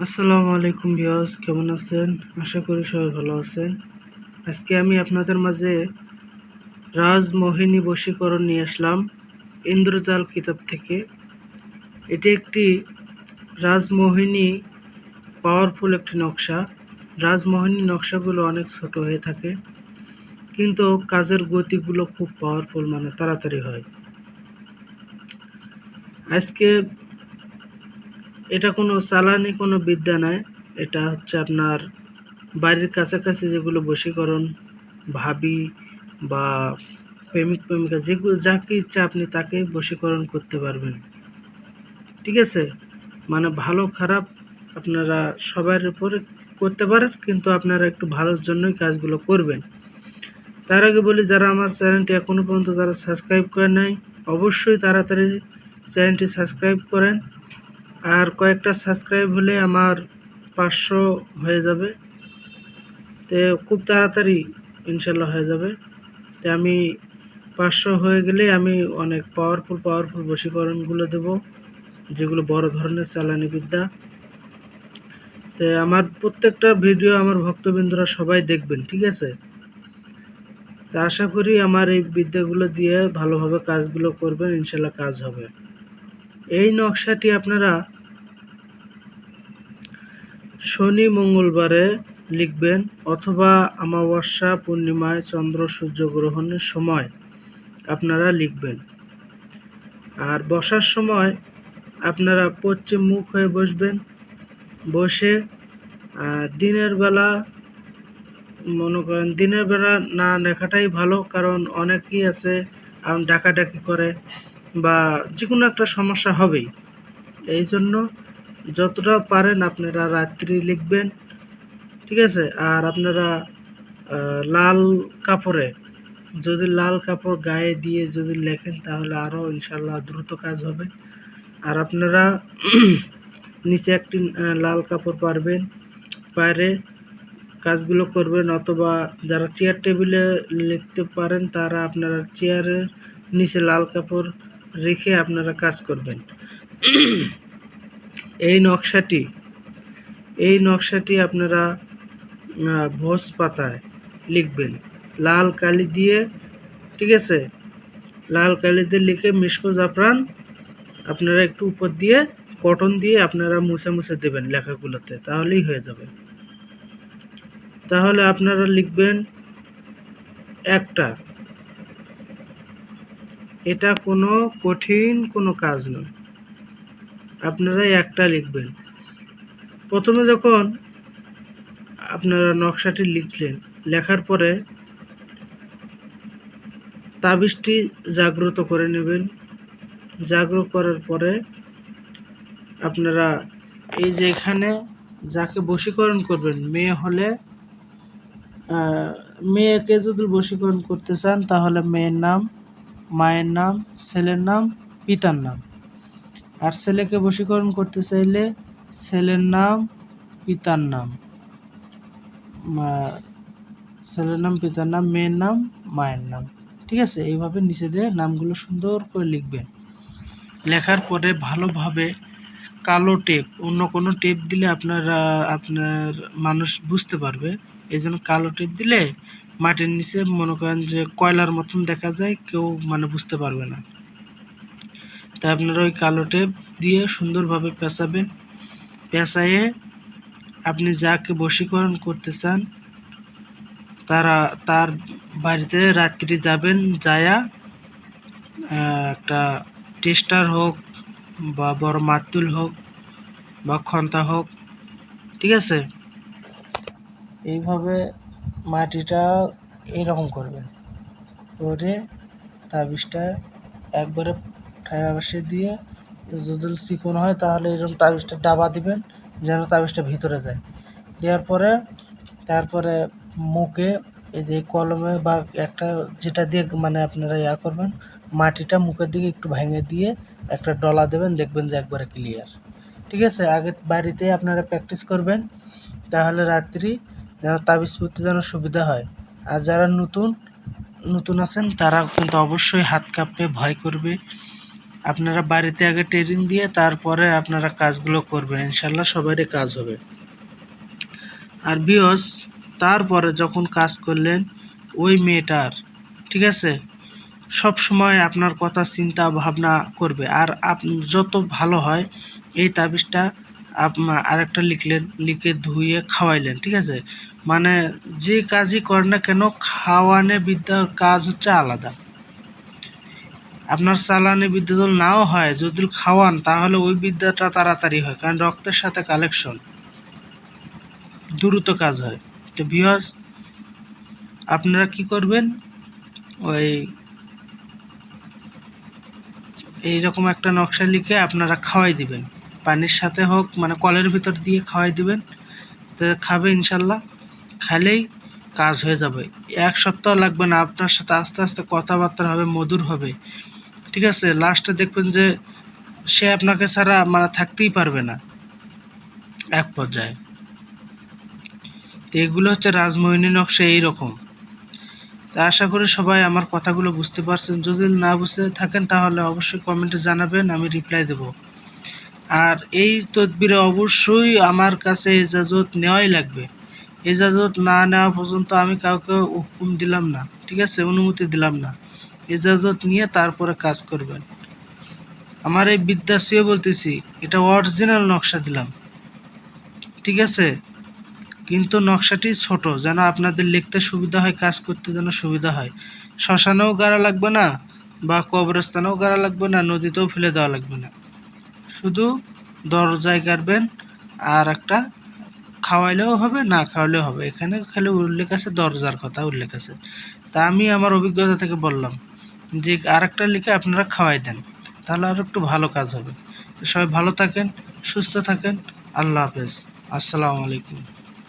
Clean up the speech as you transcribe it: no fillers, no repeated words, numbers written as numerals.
আসসালামু আলাইকুম ভিউয়ার্স, কেমন আছেন? আশা করি সবাই ভালো আছেন। আজকে আমি আপনাদের মাঝে রাজমোহিনী বশীকরণ নিয়ে আসলাম ইন্দ্রজাল কিতাব থেকে। এটি একটি রাজমোহিনী পাওয়ারফুল একটি নকশা। রাজমোহিনী নকশাগুলো অনেক ছোট হয়ে থাকে, কিন্তু কাজের গতিগুলো খুব পাওয়ারফুল, মানে তাড়াতাড়ি হয়। আজকে এটা কোনো চালানি কোনো বিদ্যা নয়, এটা হচ্ছে আপনার বাড়ির কাছাকাছি যেগুলো বশীকরণ, ভাবি বা প্রেমিক প্রেমিকা যেগুলো যাকে ইচ্ছা আপনি তাকে বশীকরণ করতে পারবেন। ঠিক আছে, মানে ভালো খারাপ আপনারা সবার উপরে করতে পারেন, কিন্তু আপনারা একটু ভালোর জন্যই কাজগুলো করবেন। তার আগে বলি, যারা আমার চ্যানেলটি এখনও পর্যন্ত যারা সাবস্ক্রাইব করে নাই, অবশ্যই তাড়াতাড়ি চ্যানেলটি সাবস্ক্রাইব করেন। আর কয়েকটা সাবস্ক্রাইব হলে আমার 500 হয়ে যাবে, তো খুব তাড়াতাড়ি ইনশাল্লাহ হয়ে যাবে। তো আমি 500 হয়ে গেলে আমি অনেক পাওয়ারফুল বশীকরণগুলো দেব, যেগুলো বড় ধরনের চালানি বিদ্যা। তো আমার প্রত্যেকটা ভিডিও আমার ভক্তবৃন্দরা সবাই দেখবেন, ঠিক আছে? তা আশা করি আমার এই বিদ্যাগুলো দিয়ে ভালোভাবে কাজগুলো করবেন, ইনশাল্লাহ কাজ হবে। এই নকশাটি আপনারা শনি মঙ্গলবারে লিখবেন, অথবা অমাবস্যা পূর্ণিমায় চন্দ্র সূর্য গ্রহণের সময় আপনারা লিখবেন। আর বসার সময় আপনারা পশ্চিম মুখ হয়ে বসবেন। বসে দিনের বেলা, মনে করেন দিনের বেলা না লেখাটাই ভালো, কারণ অনেকেই আছে ডাকাডাকি করে বা যে কোনো একটা সমস্যা হবেই। এই জন্য যতটা পারেন আপনারা রাত্রি লিখবেন, ঠিক আছে? আর আপনারা লাল কাপড়ে, যদি লাল কাপড় গায়ে দিয়ে যদি লেখেন তাহলে আরও ইনশাল্লাহ দ্রুত কাজ হবে। আর আপনারা নিচে একটি লাল কাপড় পারবেন, পারে কাজগুলো করবেন। অথবা যারা চেয়ার টেবিলে লিখতে পারেন তারা আপনারা চেয়ারের নিচে লাল কাপড় রেখে আপনারা কাজ করবেন। এই নকশাটি আপনারা ভোজ পাতায় লিখবেন লাল কালি দিয়ে, ঠিক আছে? লাল কালি দিয়ে লিখে মিশকো জাফরান আপনারা একটু উপর দিয়ে কটন দিয়ে আপনারা মুছে মুছে দেবেন লেখাগুলোতে, তাহলেই হয়ে যাবে। তাহলে আপনারা লিখবেন একটা, এটা কোনো কঠিন কোনো কাজ নয়, আপনারা একটা লিখবেন। প্রথমে যখন আপনারা নকশাটি লিখলেন, লেখার পরে তাবিজটি জাগ্রত করে নেবেন। জাগ্রত করার পরে আপনারা এই যে এখানে যাকে বশীকরণ করবেন, মেয়ে হলে মেয়েকে যদি বশীকরণ করতে চান তাহলে মেয়ের নাম, মায়ের নাম, ছেলের নাম, পিতার নাম। আর ছেলেকে বশীকরণ করতে চাইলে ছেলের নাম, পিতার নাম, ছেলের নাম, পিতার নাম, মেয়ের নাম, মায়ের নাম, ঠিক আছে? এইভাবে নিচে দিয়ে নামগুলো সুন্দর করে লিখবেন। লেখার পরে ভালোভাবে কালো টেপ, অন্য কোনো টেপ দিলে আপনার মানুষ বুঝতে পারবে, এই জন্য কালো টেপ দিলে মাটির নিচে মনে করেন যে কয়লার মতন দেখা যায়, কেউ মানে বুঝতে পারবে না। তাই আপনারা ওই কালো টেপ দিয়ে সুন্দরভাবে পেঁচাবেন। পেঁচাইয়ে আপনি যাকে বশীকরণ করতে চান তার বাড়িতে রাত্রি যাবেন, যায়া একটা টেস্টার হোক বা বড় মাতুল হোক বা খন্তা হোক, ঠিক আছে? এইভাবে মাটিটা এইরকম করবেন, করে তাবিজটা একবারে ঠায়া বসে দিয়ে, যদি চিকন হয় তাহলে এরকম তাবিজটা ডাবা দিবেন যেন তাবিজটা ভিতরে যায়। দেওয়ার পরে তারপরে মুখে এই যে কলমে বা একটা যেটা দিয়ে মানে আপনারা করবেন, মাটিটা মুখের দিকে একটু ভেঙে দিয়ে একটা ডলা দেবেন, দেখবেন যে একবারে ক্লিয়ার। ঠিক আছে, আগে বাড়িতে আপনারা প্র্যাকটিস করবেন, তাহলে রাত্রি যেন তাবিজ পড়তে যেন সুবিধা হয়। আর যারা নতুন আছেন তারা কিন্তু অবশ্যই হাত কাঁপবে, ভয় করবে, আপনারা বাড়িতে আগে ট্রেনিং দিয়ে তারপরে আপনারা কাজগুলো করবেন, ইনশাল্লাহ সবারই কাজ হবে। আর বিয়স তারপরে যখন কাজ করলেন ওই মেয়েটার, ঠিক আছে, সব সময় আপনার কথা চিন্তা ভাবনা করবে। আর যত ভালো হয় এই তাবিজটা আরেকটা লিখলেন, লিখে ধুয়ে খাওয়াইলেন, ঠিক আছে। মানে যে কাজই করে না কেন খাওয়ানে বিদ্যার কাজ হচ্ছে আলাদা। আপনার চালানে বিদ্যা যদি নাও হয়, যদি খাওয়ান তাহলে ওই বিদ্যাটা তাড়াতাড়ি হয়, কারণ রক্তের সাথে কালেকশন, দ্রুত কাজ হয়। তো ভিউয়ার্স আপনারা কি করবেন, ওই এইরকম একটা নকশা লিখে আপনারা খাওয়াই দিবেন, পানির সাথে হোক, মানে কলের ভিতর দিয়ে খাওয়াই দিবেন। তো খাবে ইনশাল্লাহ, খেলেই কাজ হয়ে যাবে। 1 সপ্তাহ লাগবে না, আপনার সাথে আস্তে আস্তে কথাবার্তা হবে, মধুর হবে, ঠিক আছে। লাস্টে দেখবেন যে সে আপনাকে ছাড়া মানে থাকতেই পারবে না এক পর্যায়ে। তো এগুলো হচ্ছে রাজমোহিনী নকশা এইরকম। তা আশা করি সবাই আমার কথাগুলো বুঝতে পারছেন। যদি না বুঝতে থাকেন তাহলে অবশ্যই কমেন্টে জানাবেন, আমি রিপ্লাই দেব। আর এই তদবিরে অবশ্যই আমার কাছে ইজাজত নেওয়াই লাগবে। ইজাজত না নেওয়া পর্যন্ত আমি কাউকে হুকুম দিলাম না, ঠিক আছে, অনুমতি দিলাম না। ইজাজত নিয়ে তারপরে কাজ করবেন। আমার এই বিদ্যা শুয়ে বলতেছি, এটা অরিজিনাল নকশা দিলাম, ঠিক আছে। কিন্তু নকশাটি ছোট, যেন আপনাদের লিখতে সুবিধা হয়, কাজ করতে যেন সুবিধা হয়। শ্মশানেও গাড়া লাগবে না, বা কবরস্থানেও গাড়া লাগবে না, নদীতেও ফেলে দেওয়া লাগবে না। শুধু দরজায় গাড়বেন, আর একটা খাওয়াইলেও হবে, না খাওয়াইলেও হবে। এখানে খালি উল্লেখ আছে দরজার কথা উল্লেখ আছে। তা আমি আমার অভিজ্ঞতা থেকে বললাম যে আরেকটা লিখে আপনারা খাওয়াই দেন, তাহলে আর একটু ভালো কাজ হবে। তো সবাই ভালো থাকেন, সুস্থ থাকেন। আল্লাহ হাফেজ, আসসালামু আলাইকুম।